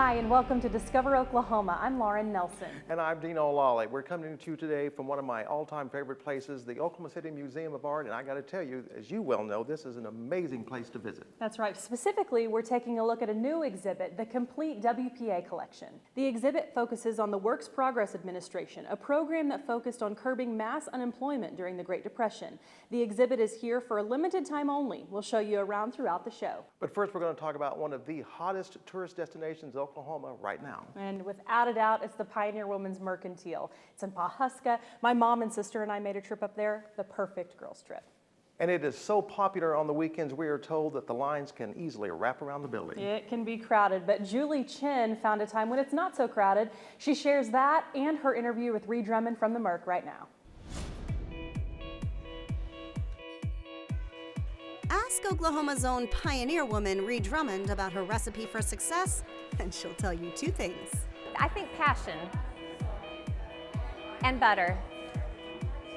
Hi, and welcome to Discover Oklahoma. I'm Lauren Nelson. And I'm Dean O'Lally. We're coming to you today from one of my all-time favorite places, the Oklahoma City Museum of Art. And I got to tell you, as you well know, this is an amazing place to visit. That's right. Specifically, we're taking a look at a new exhibit, the Complete WPA Collection. The exhibit focuses on the Works Progress Administration, a program that focused on curbing mass unemployment during the Great Depression. The exhibit is here for a limited time only. We'll show you around throughout the show. But first, we're going to talk about one of the hottest tourist destinations in Oklahoma right now. And without a doubt, it's the Pioneer Women's Mercantile. It's in Pawhuska. My mom and sister and I made a trip up there, the perfect girls trip. And it is so popular on the weekends, we are told that the lines can easily wrap around the building. It can be crowded, but Julie Chin found a time when it's not so crowded. She shares that and her interview with Ree Drummond from the Merc right now. Ask Oklahoma's own pioneer woman, Ree Drummond, about her recipe for success, and she'll tell you two things. I think passion and butter.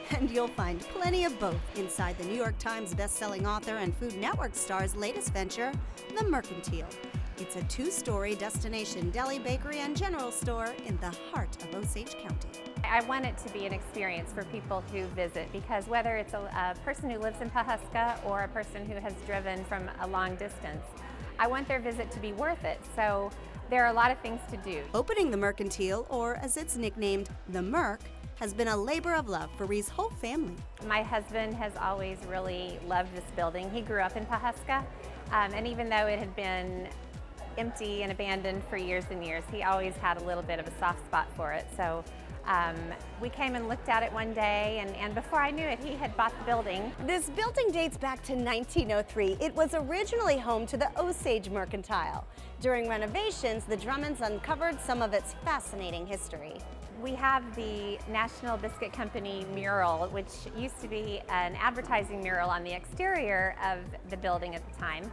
And you'll find plenty of both inside the New York Times best-selling author and Food Network star's latest venture, the Mercantile. It's a two-story destination deli, bakery, and general store in the heart of Osage County. I want it to be an experience for people who visit, because whether it's a person who lives in Pawhuska or a person who has driven from a long distance, I want their visit to be worth it. So there are a lot of things to do. Opening the Mercantile, or as it's nicknamed, the Merc, has been a labor of love for Ree's whole family. My husband has always really loved this building. He grew up in Pawhuska, and even though it had been empty and abandoned for years and years, he always had a little bit of a soft spot for it. So we came and looked at it one day, and before I knew it, he had bought the building. This building dates back to 1903. It was originally home to the Osage Mercantile. During renovations, the Drummonds uncovered some of its fascinating history. We have the National Biscuit Company mural, which used to be an advertising mural on the exterior of the building at the time.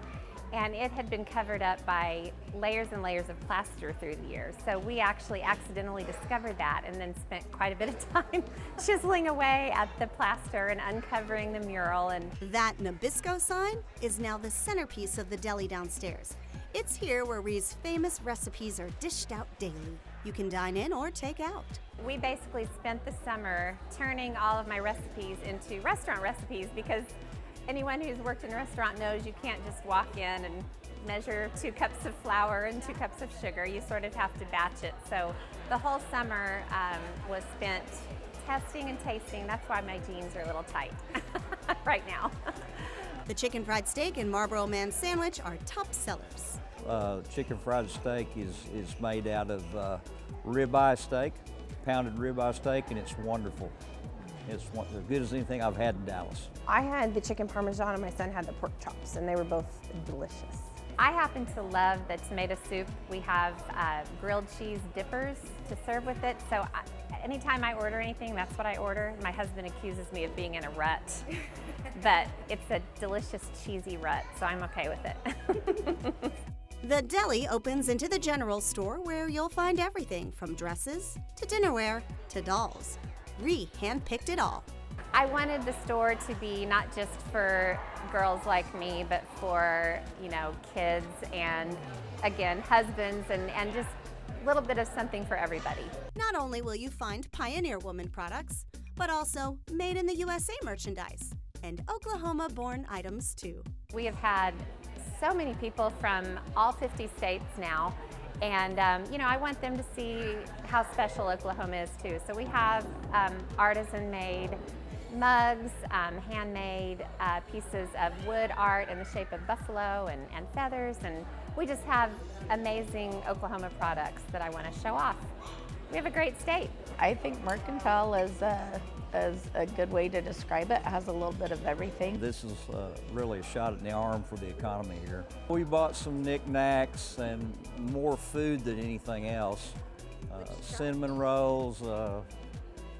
And it had been covered up by layers and layers of plaster through the years. So we actually accidentally discovered that and then spent quite a bit of time chiseling away at the plaster and uncovering the mural. And that Nabisco sign is now the centerpiece of the deli downstairs. It's here where Ree's famous recipes are dished out daily. You can dine in or take out. We basically spent the summer turning all of my recipes into restaurant recipes, because anyone who's worked in a restaurant knows you can't just walk in and measure 2 cups of flour and 2 cups of sugar. You sort of have to batch it. So the whole summer was spent testing and tasting. That's why my jeans are a little tight right now. The chicken fried steak and Marlboro Man sandwich are top sellers. Chicken fried steak is made out of ribeye steak, pounded ribeye steak, and it's wonderful. It's as good as anything I've had in Dallas. I had the chicken parmesan and my son had the pork chops, and they were both delicious. I happen to love the tomato soup. We have grilled cheese dippers to serve with it. So anytime I order anything, that's what I order. My husband accuses me of being in a rut, but it's a delicious cheesy rut, so I'm okay with it. The deli opens into the general store, where you'll find everything from dresses to dinnerware to dolls. Ree handpicked it all. I wanted the store to be not just for girls like me, but for, kids and, again, husbands, and just a little bit of something for everybody. Not only will you find Pioneer Woman products, but also Made in the USA merchandise and Oklahoma-born items too. We have had so many people from all 50 states now. And, I want them to see how special Oklahoma is too. So we have artisan-made mugs, handmade pieces of wood art in the shape of buffalo and feathers. And we just have amazing Oklahoma products that I want to show off. We have a great state. I think Mercantile is a good way to describe it. It has a little bit of everything. This is really a shot in the arm for the economy here. We bought some knickknacks and more food than anything else. Cinnamon rolls,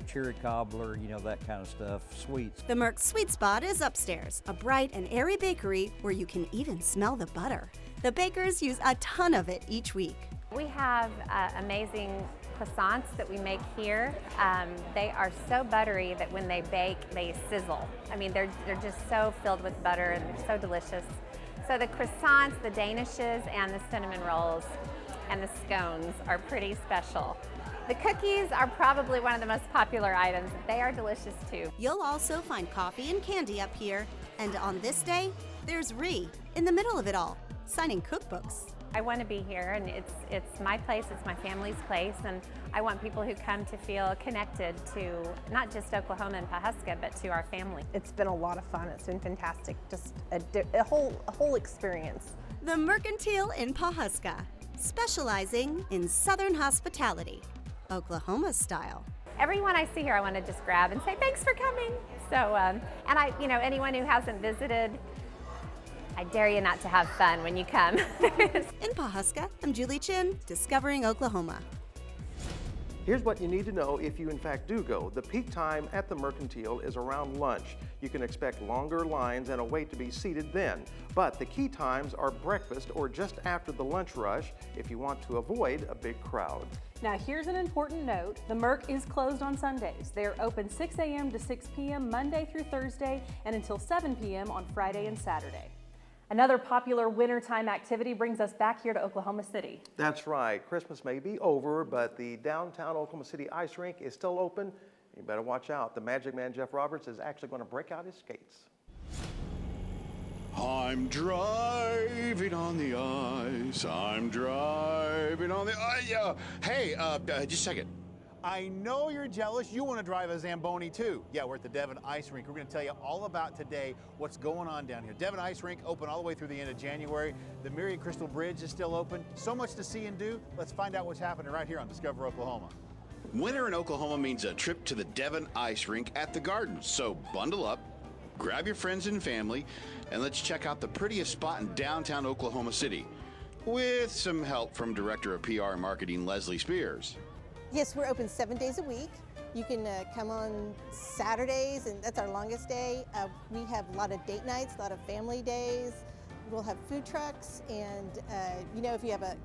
cherry cobbler, that kind of stuff, sweets. The Merc Sweet Spot is upstairs, a bright and airy bakery where you can even smell the butter. The bakers use a ton of it each week. We have amazing croissants that we make here. They are so buttery that when they bake, they sizzle. I mean, they're just so filled with butter and they're so delicious. So the croissants, the danishes, and the cinnamon rolls and the scones are pretty special. The cookies are probably one of the most popular items. They are delicious too. You'll also find coffee and candy up here. And on this day, there's Ree in the middle of it all, signing cookbooks. I want to be here, and it's my place, it's my family's place, and I want people who come to feel connected to not just Oklahoma and Pawhuska, but to our family. It's been a lot of fun. It's been fantastic. Just a whole experience. The Mercantile in Pawhuska, specializing in Southern hospitality, Oklahoma style. Everyone I see here, I want to just grab and say, thanks for coming. So, and anyone who hasn't visited, I dare you not to have fun when you come. In Pawhuska, I'm Julie Chin, Discovering Oklahoma. Here's what you need to know if you in fact do go. The peak time at the Mercantile is around lunch. You can expect longer lines and a wait to be seated then. But the key times are breakfast or just after the lunch rush if you want to avoid a big crowd. Now here's an important note. The Merc is closed on Sundays. They are open 6 a.m. to 6 p.m. Monday through Thursday and until 7 p.m. on Friday and Saturday. Another popular wintertime activity brings us back here to Oklahoma City. That's right. Christmas may be over, but the downtown Oklahoma City Ice Rink is still open. You better watch out. The Magic Man, Jeff Roberts, is actually going to break out his skates. I'm driving on the ice. I'm driving on the ice. Hey, just a second. I know you're jealous. You want to drive a Zamboni too. Yeah, we're at the Devon Ice Rink. We're going to tell you all about today what's going on down here. Devon Ice Rink open all the way through the end of January. The Myriad Crystal Bridge is still open. So much to see and do. Let's find out what's happening right here on Discover Oklahoma. Winter in Oklahoma means a trip to the Devon Ice Rink at the Gardens. So bundle up, grab your friends and family, and let's check out the prettiest spot in downtown Oklahoma City with some help from Director of PR and Marketing, Leslie Spears. Yes, we're open 7 days a week. You can come on Saturdays, and that's our longest day. We have a lot of date nights, a lot of family days. We'll have food trucks, and if you have a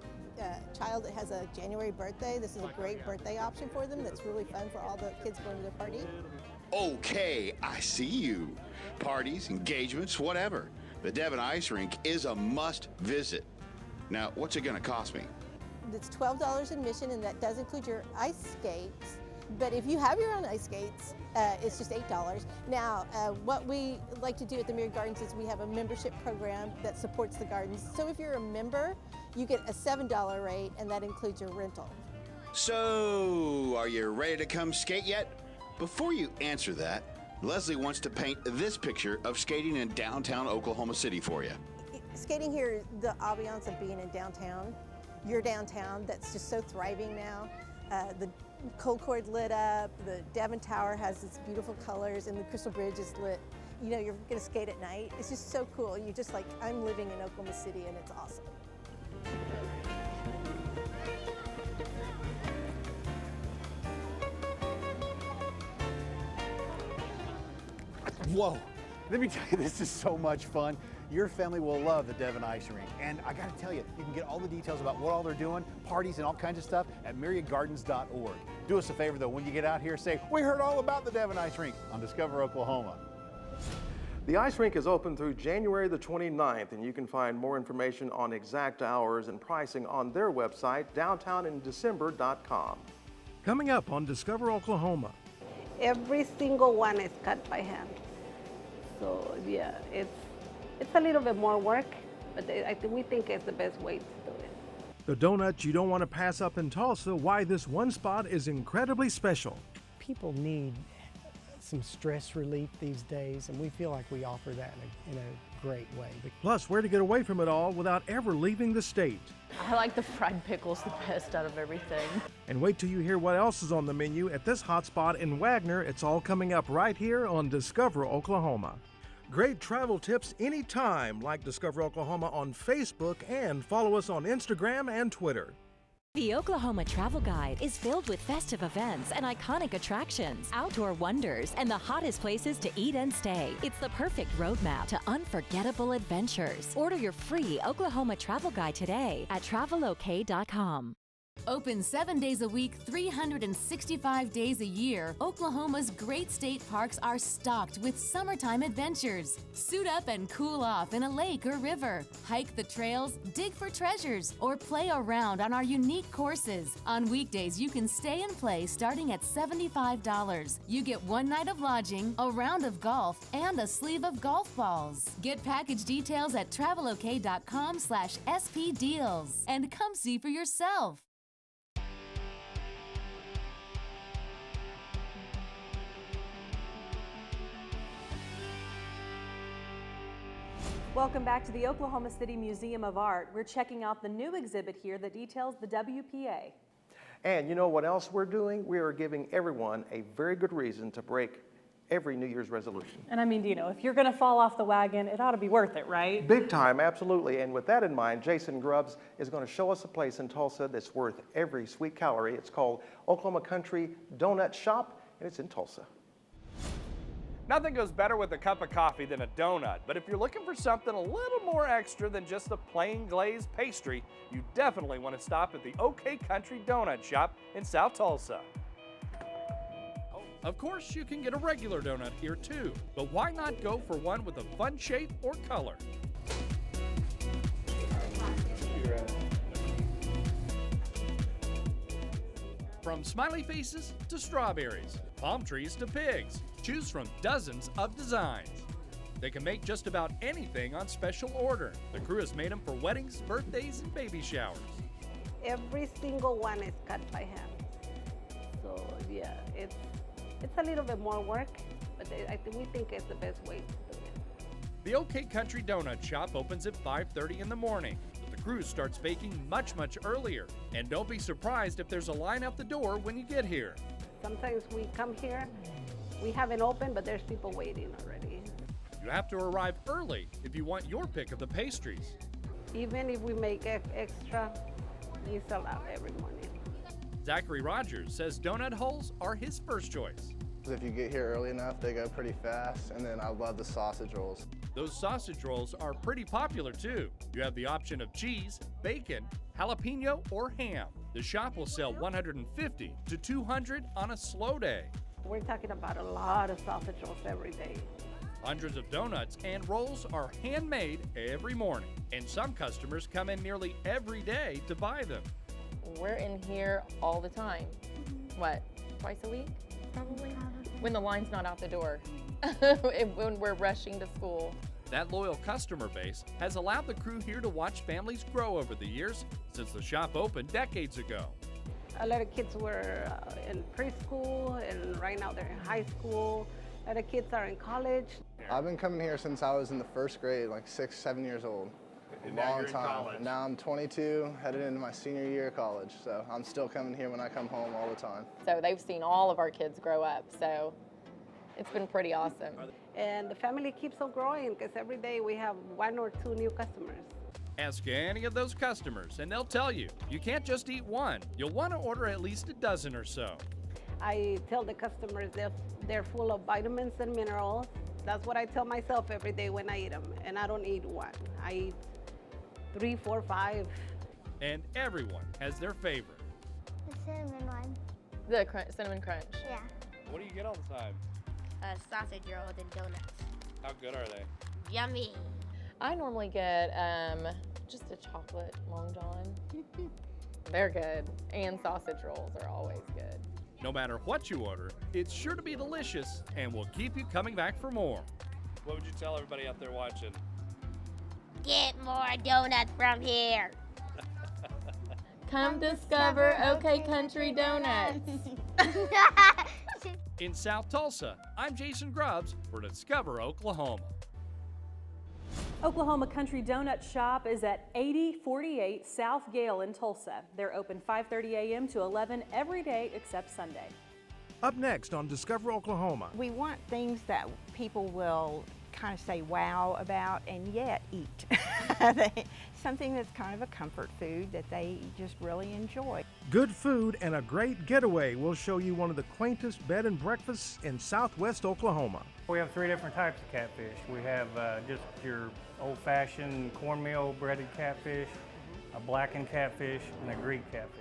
child that has a January birthday, this is a great birthday option for them. That's really fun for all the kids going to the party. Okay, I see you. Parties, engagements, whatever. The Devon Ice Rink is a must visit. Now, what's it going to cost me? It's $12 admission, and that does include your ice skates. But if you have your own ice skates, it's just $8. Now, what we like to do at the Myriad Gardens is we have a membership program that supports the gardens. So if you're a member, you get a $7 rate, and that includes your rental. So, are you ready to come skate yet? Before you answer that, Leslie wants to paint this picture of skating in downtown Oklahoma City for you. Skating here, the ambiance of being in downtown, your downtown, that's just so thriving now. The Cold Cord lit up, the Devon Tower has its beautiful colors, and the Crystal Bridge is lit. You know, you're gonna skate at night. It's just so cool. You're just like, I'm living in Oklahoma City, and it's awesome. Whoa, let me tell you, this is so much fun. Your family will love the Devon Ice Rink. And I gotta tell you, you can get all the details about what all they're doing, parties and all kinds of stuff at myriadgardens.org. Do us a favor though, when you get out here, say, we heard all about the Devon Ice Rink on Discover Oklahoma. The ice rink is open through January the 29th, and you can find more information on exact hours and pricing on their website, downtowninDecember.com. Coming up on Discover Oklahoma. Every single one is cut by hand. So yeah, it's a little bit more work, but we think it's the best way to do it. The donuts you don't want to pass up in Tulsa, why this one spot is incredibly special. People need some stress relief these days, and we feel like we offer that in a great way. Plus, where to get away from it all without ever leaving the state. I like the fried pickles the best out of everything. And wait till you hear what else is on the menu at this hot spot in Wagoner. It's all coming up right here on Discover Oklahoma. Great travel tips anytime, like Discover Oklahoma on Facebook, and follow us on Instagram and Twitter. The Oklahoma Travel Guide is filled with festive events and iconic attractions, outdoor wonders, and the hottest places to eat and stay. It's the perfect roadmap to unforgettable adventures. Order your free Oklahoma Travel Guide today at travelok.com. Open 7 days a week, 365 days a year, Oklahoma's great state parks are stocked with summertime adventures. Suit up and cool off in a lake or river. Hike the trails, dig for treasures, or play around on our unique courses. On weekdays, you can stay and play starting at $75. You get 1 night of lodging, a round of golf, and a sleeve of golf balls. Get package details at travelok.com/spdeals and come see for yourself. Welcome back to the Oklahoma City Museum of Art. We're checking out the new exhibit here that details the WPA. And you know what else we're doing? We are giving everyone a very good reason to break every New Year's resolution. And I mean, if you're gonna fall off the wagon, it ought to be worth it, right? Big time, absolutely. And with that in mind, Jason Grubbs is going to show us a place in Tulsa that's worth every sweet calorie. It's called Oklahoma Country Donut Shoppe, and it's in Tulsa. Nothing goes better with a cup of coffee than a donut, but if you're looking for something a little more extra than just a plain glazed pastry, you definitely want to stop at the OK Country Donut Shoppe in South Tulsa. Of course, you can get a regular donut here too, but why not go for one with a fun shape or color? From smiley faces to strawberries, palm trees to pigs, choose from dozens of designs. They can make just about anything on special order. The crew has made them for weddings, birthdays, and baby showers. Every single one is cut by hand. So yeah, it's a little bit more work, but we think it's the best way to do it. The OK Country Donut Shoppe opens at 5:30 in the morning, but the crew starts baking much earlier. And don't be surprised if there's a line out the door when you get here. Sometimes we come here, we haven't opened, but there's people waiting already. You have to arrive early if you want your pick of the pastries. Even if we make extra, we sell out every morning. Zachary Rogers says donut holes are his first choice. If you get here early enough, they go pretty fast, and then I love the sausage rolls. Those sausage rolls are pretty popular too. You have the option of cheese, bacon, jalapeno, or ham. The shop will sell 150 to 200 on a slow day. We're talking about a lot of sausage rolls every day. Hundreds of donuts and rolls are handmade every morning, and some customers come in nearly every day to buy them. We're in here all the time. What, twice a week? Probably. When the line's not out the door, when we're rushing to school. That loyal customer base has allowed the crew here to watch families grow over the years since the shop opened decades ago. A lot of kids were in preschool, and right now they're in high school. A lot of kids are in college. I've been coming here since I was in the first grade, like 6, 7 years old. And now you're in college. Now I'm 22, headed into my senior year of college, so I'm still coming here when I come home all the time. So they've seen all of our kids grow up, so it's been pretty awesome. And the family keeps on growing because every day we have 1 or 2 new customers. Ask any of those customers and they'll tell you, you can't just eat one. You'll want to order at least a dozen or so. I tell the customers they're full of vitamins and minerals. That's what I tell myself every day when I eat them, and I don't eat one. I eat 3, 4, 5. And everyone has their favorite. The cinnamon one. The cinnamon crunch. Yeah. What do you get all the time? Sausage rolls and donuts. How good are they? Yummy. I normally get just a chocolate Long John. They're good, and sausage rolls are always good. No matter what you order, it's sure to be delicious and will keep you coming back for more. What would you tell everybody out there watching? Get more donuts from here. Come discover OK Country Donuts. In South Tulsa, I'm Jason Grubbs for Discover Oklahoma. Oklahoma Country Donut Shoppe is at 8048 South Gale in Tulsa. They're open 5:30 a.m. to 11 every day except Sunday. Up next on Discover Oklahoma. We want things that people will kind of say wow about and yet eat. Something that's kind of a comfort food that they just really enjoy. Good food and a great getaway. We'll show you one of the quaintest bed and breakfasts in southwest Oklahoma. We have 3 different types of catfish. We have just your old-fashioned cornmeal breaded catfish, a blackened catfish, and a Greek catfish.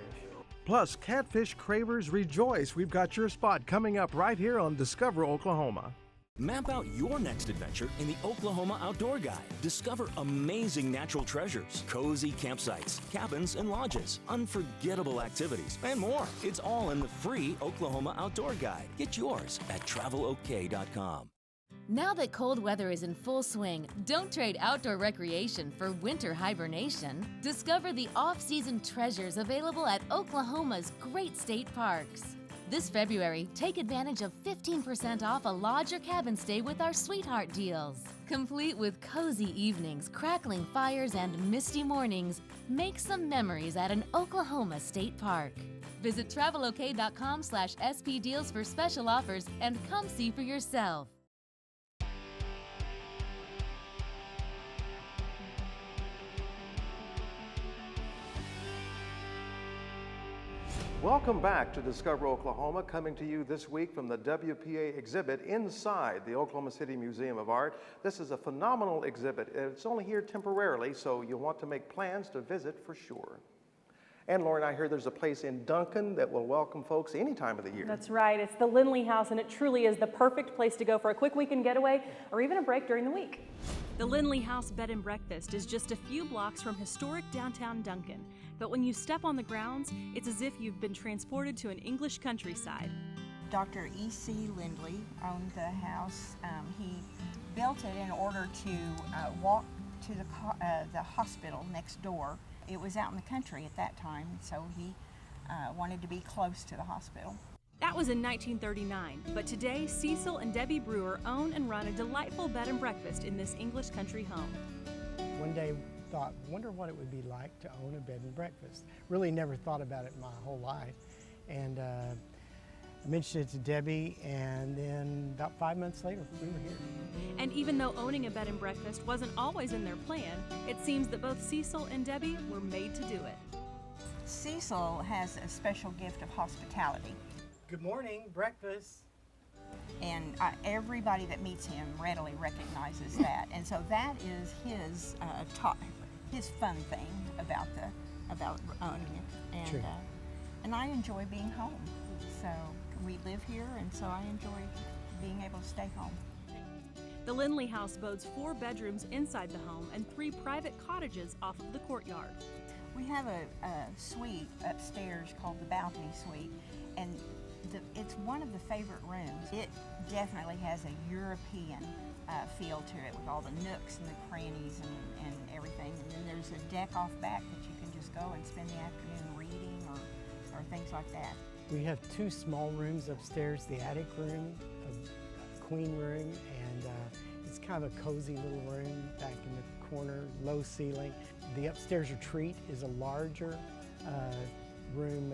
Plus, catfish cravers rejoice. We've got your spot coming up right here on Discover Oklahoma. Map out your next adventure in the Oklahoma Outdoor Guide. Discover amazing natural treasures, cozy campsites, cabins and lodges, unforgettable activities, and more. It's all in the free Oklahoma Outdoor Guide. Get yours at travelok.com. Now that cold weather is in full swing, don't trade outdoor recreation for winter hibernation. Discover the off-season treasures available at Oklahoma's great state parks. This February, take advantage of 15% off a lodge or cabin stay with our Sweetheart deals. Complete with cozy evenings, crackling fires, and misty mornings, make some memories at an Oklahoma state park. Visit travelok.com/SP deals for special offers and come see for yourself. Welcome back to Discover Oklahoma, coming to you this week from the WPA exhibit inside the Oklahoma City Museum of Art. This is a phenomenal exhibit. It's only here temporarily, so you'll want to make plans to visit for sure. And Lauren, I hear there's a place in Duncan that will welcome folks any time of the year. That's right. It's the Lindley House, and it truly is the perfect place to go for a quick weekend getaway or even a break during the week. The Lindley House Bed and Breakfast is just a few blocks from historic downtown Duncan. But when you step on the grounds, it's as if you've been transported to an English countryside. Dr. E.C. Lindley owned the house. He built it in order to walk to the hospital next door. It was out in the country at that time, so he wanted to be close to the hospital. That was in 1939, but today Cecil and Debbie Brewer own and run a delightful bed and breakfast in this English country home. One day thought, wonder what it would be like to own a bed and breakfast. Really never thought about it my whole life. And mentioned it to Debbie, and then about 5 months later, we were here. And even though owning a bed and breakfast wasn't always in their plan, it seems that both Cecil and Debbie were made to do it. Cecil has a special gift of hospitality. Good morning, breakfast. And everybody that meets him readily recognizes that. And so that is his fun thing about owning it. And, and I enjoy being home. So we live here, and so I enjoy being able to stay home. The Lindley House boasts 4 bedrooms inside the home and 3 private cottages off of the courtyard. We have a suite upstairs called the balcony suite, and it's one of the favorite rooms. It definitely has a European feel to it with all the nooks and the crannies and everything. And then there's a deck off back that you can just go and spend the afternoon reading or things like that. We have 2 small rooms upstairs, the attic room, a queen room, and it's kind of a cozy little room back in the corner, low ceiling. The upstairs retreat is a larger room,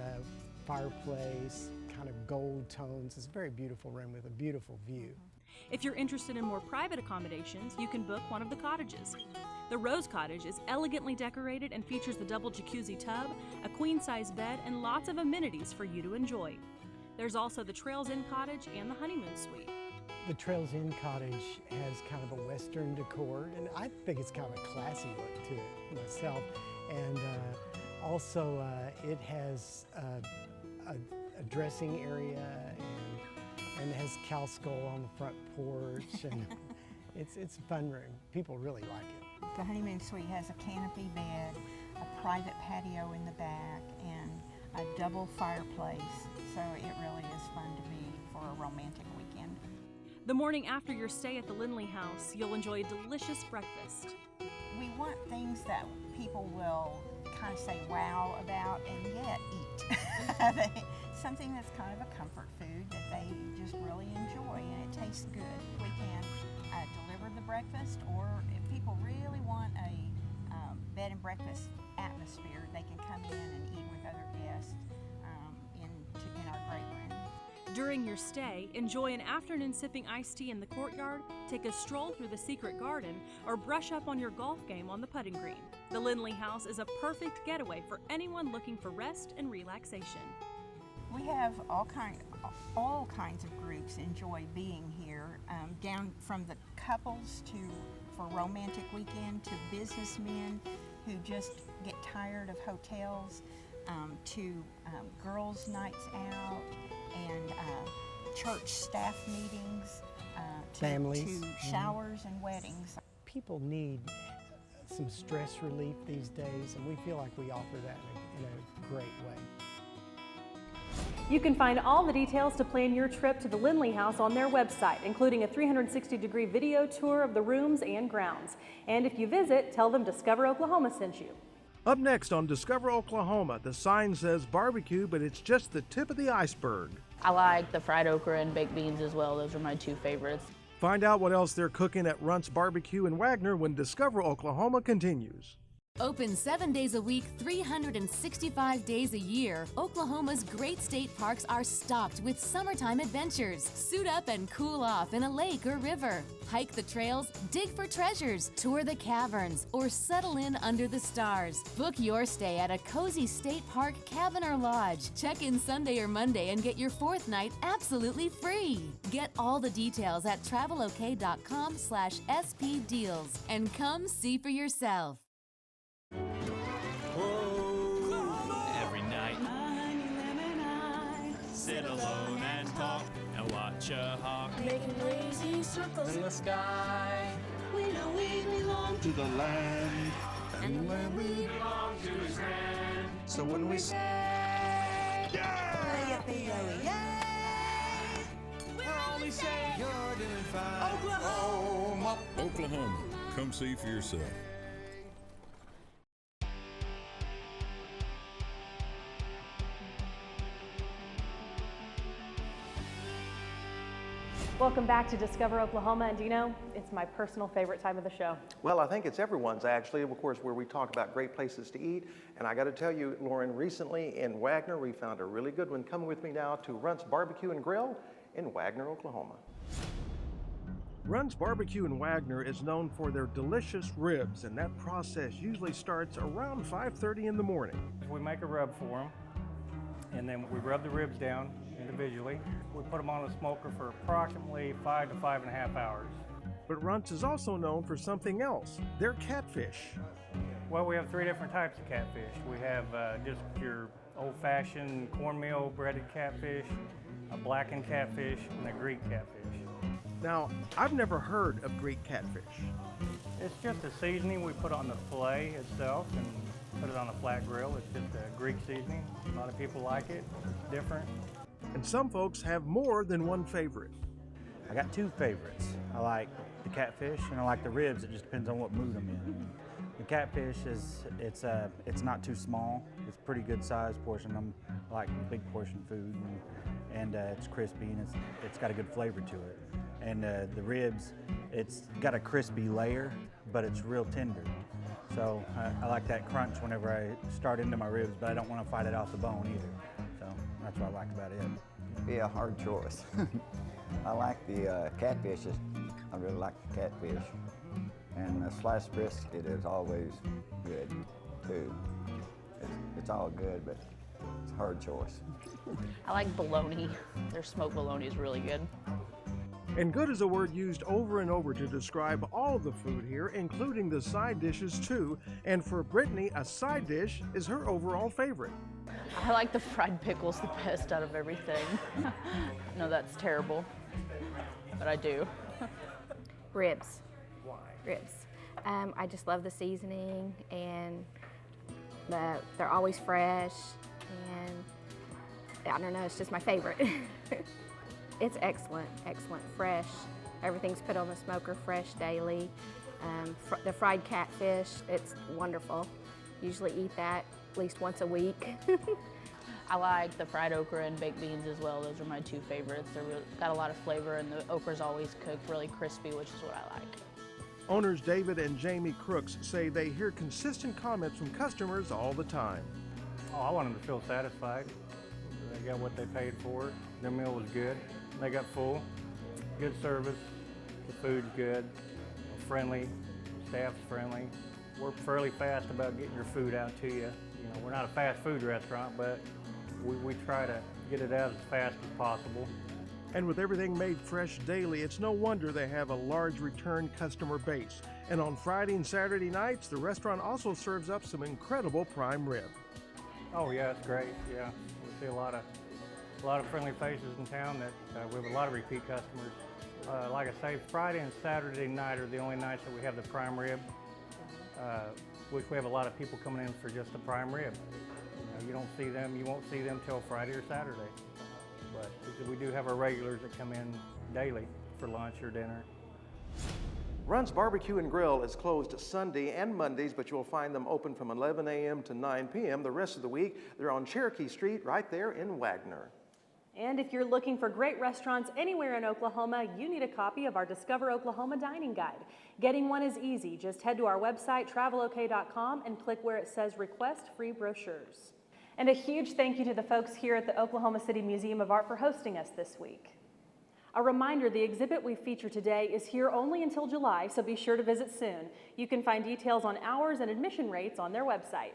fireplace, kind of gold tones. It's a very beautiful room with a beautiful view. If you're interested in more private accommodations, you can book one of the cottages. The Rose Cottage is elegantly decorated and features the double jacuzzi tub, a queen-size bed, and lots of amenities for you to enjoy. There's also the Trails Inn Cottage and the Honeymoon Suite. The Trails Inn Cottage has kind of a Western decor, and I think it's kind of a classy look to it myself. And also it has a dressing area and it has cow skull on the front porch, and it's a fun room. People really like it. The Honeymoon Suite has a canopy bed, a private patio in the back, and a double fireplace, so it really is fun to be for a romantic weekend. The morning after your stay at the Lindley House, you'll enjoy a delicious breakfast. We want things that people will kind of say wow about and yet eat. Something that's kind of a comfort food that they just really enjoy and it tastes good. We can deliver the breakfast, or if people really want a bed and breakfast atmosphere, they can come in and eat with other guests in our great room. During your stay, enjoy an afternoon sipping iced tea in the courtyard, take a stroll through the secret garden, or brush up on your golf game on the putting green. The Lindley House is a perfect getaway for anyone looking for rest and relaxation. We have all kinds of groups enjoy being here, down from the couples for romantic weekend to businessmen who just get tired of hotels. to girls' nights out and church staff meetings, Families. to showers and weddings. People need some stress relief these days, and we feel like we offer that in a great way. You can find all the details to plan your trip to the Lindley House on their website, including a 360-degree video tour of the rooms and grounds. And if you visit, tell them Discover Oklahoma sent you. Up next on Discover Oklahoma, the sign says barbecue, but it's just the tip of the iceberg. I like the fried okra and baked beans as well. Those are my two favorites. Find out what else they're cooking at Runts BBQ in Wagoner when Discover Oklahoma continues. Open 7 days a week, 365 days a year, Oklahoma's great state parks are stocked with summertime adventures. Suit up and cool off in a lake or river. Hike the trails, dig for treasures, tour the caverns, or settle in under the stars. Book your stay at a cozy state park cabin or lodge. Check in Sunday or Monday and get your fourth night absolutely free. Get all the details at travelok.com/spdeals and come see for yourself. Every night, sit alone and talk and watch a hawk making lazy circles in the sky. We know we belong to the land, and the land we belong to is grand. So when we say, yeah, we're only saying you're doing fine. Oklahoma, Oklahoma, come see for yourself. Welcome back to Discover Oklahoma, and do you know, it's my personal favorite time of the show. Well, I think it's everyone's actually, of course, where we talk about great places to eat. And I got to tell you, Lauren, recently in Wagoner, we found a really good one. Come with me now to Runts BBQ and Grill in Wagoner, Oklahoma. Runts BBQ in Wagoner is known for their delicious ribs, and that process usually starts around 5:30 in the morning. We make a rub for them, and then we rub the ribs down individually. We put them on the smoker for approximately 5 to 5.5 hours. But Runts is also known for something else, their catfish. Well, we have 3 different types of catfish. We have just your old-fashioned cornmeal breaded catfish, a blackened catfish, and a Greek catfish. Now, I've never heard of Greek catfish. It's just a seasoning we put on the fillet itself and put it on a flat grill. It's just a Greek seasoning. A lot of people like it. It's different. And some folks have more than one favorite. I got 2 favorites. I like the catfish and I like the ribs. It just depends on what mood I'm in. The catfish it's not too small. It's pretty good sized portion. I like big portion food, and it's crispy and it's got a good flavor to it. And the ribs, it's got a crispy layer, but it's real tender. So I like that crunch whenever I start into my ribs, but I don't want to fight it off the bone either. So that's what I like about it. Be a hard choice. I like the catfishes. I really like the catfish. And the sliced brisket is always good too. It's all good, but it's a hard choice. I like bologna. Their smoked bologna is really good. And good is a word used over and over to describe all the food here, including the side dishes too. And for Brittany, a side dish is her overall favorite. I like the fried pickles the best out of everything. No, that's terrible, but I do. Ribs. Why? Ribs. I just love the seasoning, and they're always fresh, and I don't know, it's just my favorite. It's excellent, excellent, fresh. Everything's put on the smoker fresh daily. The fried catfish, it's wonderful. Usually eat that at least once a week. I like the fried okra and baked beans as well. Those are my 2 favorites. They're got a lot of flavor, and the okra's always cooked really crispy, which is what I like. Owners David and Jamie Crooks say they hear consistent comments from customers all the time. Oh, I want them to feel satisfied. They got what they paid for. Their meal was good. They got full. Good service. The food's good. Friendly. Staff's friendly. We're fairly fast about getting your food out to you. You know, we're not a fast food restaurant, but we try to get it out as fast as possible. And with everything made fresh daily, it's no wonder they have a large return customer base. And on Friday and Saturday nights, the restaurant also serves up some incredible prime rib. Oh yeah, it's great. Yeah, we see a lot of friendly faces in town that we have a lot of repeat customers. Like I say, Friday and Saturday night are the only nights that we have the prime rib, which we have a lot of people coming in for just the prime rib. You won't see them till Friday or Saturday. But we do have our regulars that come in daily for lunch or dinner. Runts BBQ and Grill is closed Sunday and Mondays, but you'll find them open from 11 a.m. to 9 p.m. the rest of the week. They're on Cherokee Street right there in Wagoner. And if you're looking for great restaurants anywhere in Oklahoma, you need a copy of our Discover Oklahoma Dining Guide. Getting one is easy. Just head to our website, travelok.com, and click where it says Request Free Brochures. And a huge thank you to the folks here at the Oklahoma City Museum of Art for hosting us this week. A reminder, the exhibit we feature today is here only until July, so be sure to visit soon. You can find details on hours and admission rates on their website.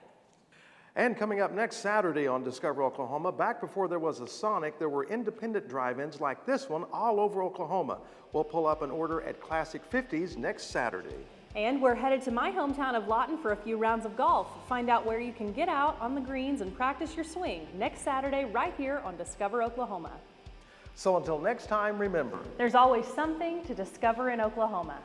And coming up next Saturday on Discover Oklahoma, back before there was a Sonic, there were independent drive-ins like this one all over Oklahoma. We'll pull up an order at Classic 50s next Saturday. And we're headed to my hometown of Lawton for a few rounds of golf. Find out where you can get out on the greens and practice your swing next Saturday right here on Discover Oklahoma. So until next time, remember, there's always something to discover in Oklahoma.